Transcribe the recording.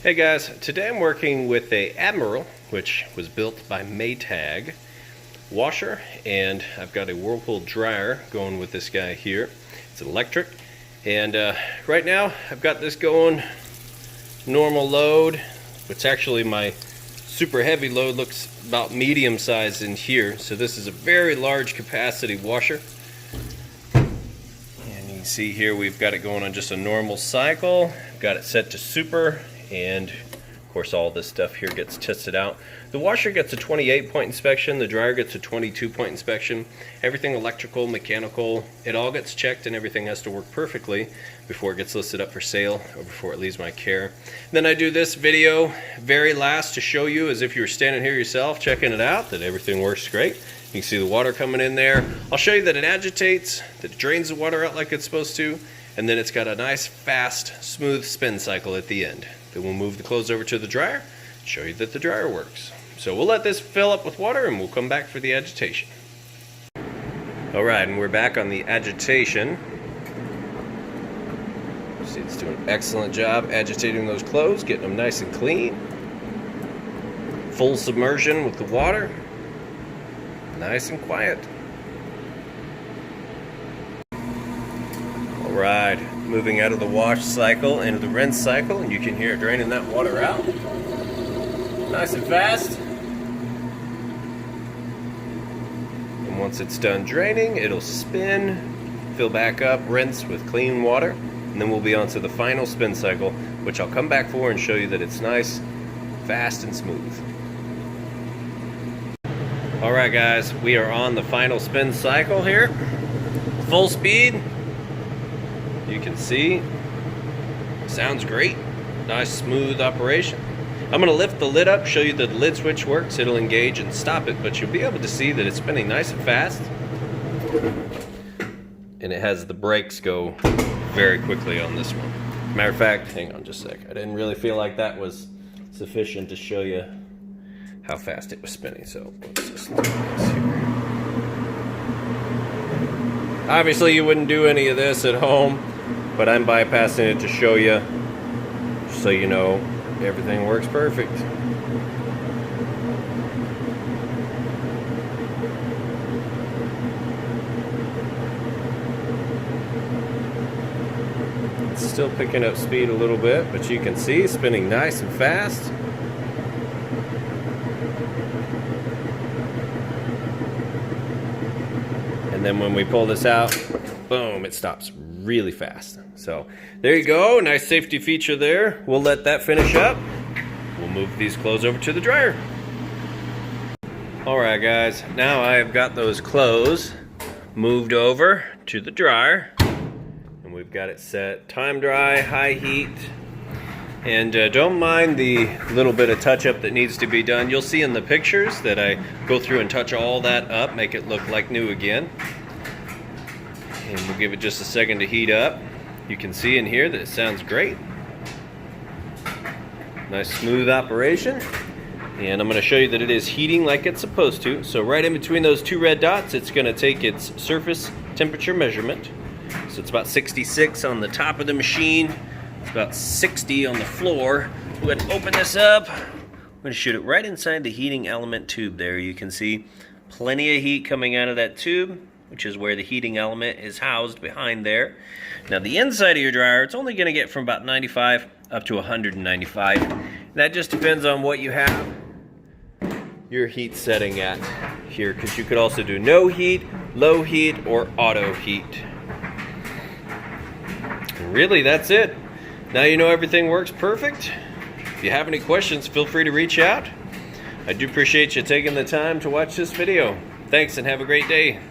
Hey guys, today I'm working with a Admiral, which was built by Maytag washer, and I've got a Whirlpool dryer going with this guy here. It's electric, and right now I've got this going normal load. It's actually my super heavy load, looks about medium sized in here, so this is a very large capacity washer. And you can see here we've got it going on just a normal cycle. I've got it set to super, and of course all this stuff here gets tested out. The washer gets a 28-point inspection, the dryer gets a 22-point inspection. Everything electrical, mechanical, it all gets checked, and everything has to work perfectly before it gets listed up for sale or before it leaves my care. Then I do this video very last to show you, as if you were standing here yourself checking it out, that everything works great. You can see the water coming in there. I'll show you that it agitates, that it drains the water out like it's supposed to, and then it's got a nice, fast, smooth spin cycle at the end. Then we'll move the clothes over to the dryer, show you that the dryer works. So we'll let this fill up with water and we'll come back for the agitation. Alright, and we're back on the agitation. See, it's doing an excellent job agitating those clothes, getting them nice and clean. Full submersion with the water. Nice and quiet. Alright, moving out of the wash cycle into the rinse cycle, and you can hear it draining that water out. Nice and fast. And once it's done draining, it'll spin, fill back up, rinse with clean water, and then we'll be on to the final spin cycle, which I'll come back for and show you that it's nice, fast, and smooth. Alright guys, we are on the final spin cycle here. Full speed. You can see, sounds great. Nice smooth operation. I'm going to lift the lid up, show you that the lid switch works. It'll engage and stop it, but you'll be able to see that it's spinning nice and fast. And it has the brakes go very quickly on this one. Matter of fact, hang on just a sec. I didn't really feel like that was sufficient to show you how fast it was spinning. So let's just look at this here. Obviously you wouldn't do any of this at home, but I'm bypassing it to show you, so you know everything works perfect. It's still picking up speed a little bit, but you can see spinning nice and fast. And then when we pull this out, boom, it stops really fast. So there you go, nice safety feature there. We'll let that finish up. We'll move these clothes over to the dryer. Alright guys, now I've got those clothes moved over to the dryer, and we've got it set time dry, high heat. And don't mind the little bit of touch up that needs to be done. You'll see in the pictures that I go through and touch all that up, make it look like new again. And we'll give it just a second to heat up. You can see in here that it sounds great. Nice smooth operation. And I'm going to show you that it is heating like it's supposed to. So right in between those two red dots, it's going to take its surface temperature measurement. So it's about 66 on the top of the machine. It's about 60 on the floor. We're going to open this up. We're going to shoot it right inside the heating element tube there. You can see plenty of heat coming out of that tube, which is where the heating element is housed behind there. Now the inside of your dryer, it's only going to get from about 95 up to 195. That just depends on what you have your heat setting at here, because you could also do no heat, low heat, or auto heat. And really, that's it. Now you know everything works perfect. If you have any questions, feel free to reach out. I do appreciate you taking the time to watch this video. Thanks and have a great day.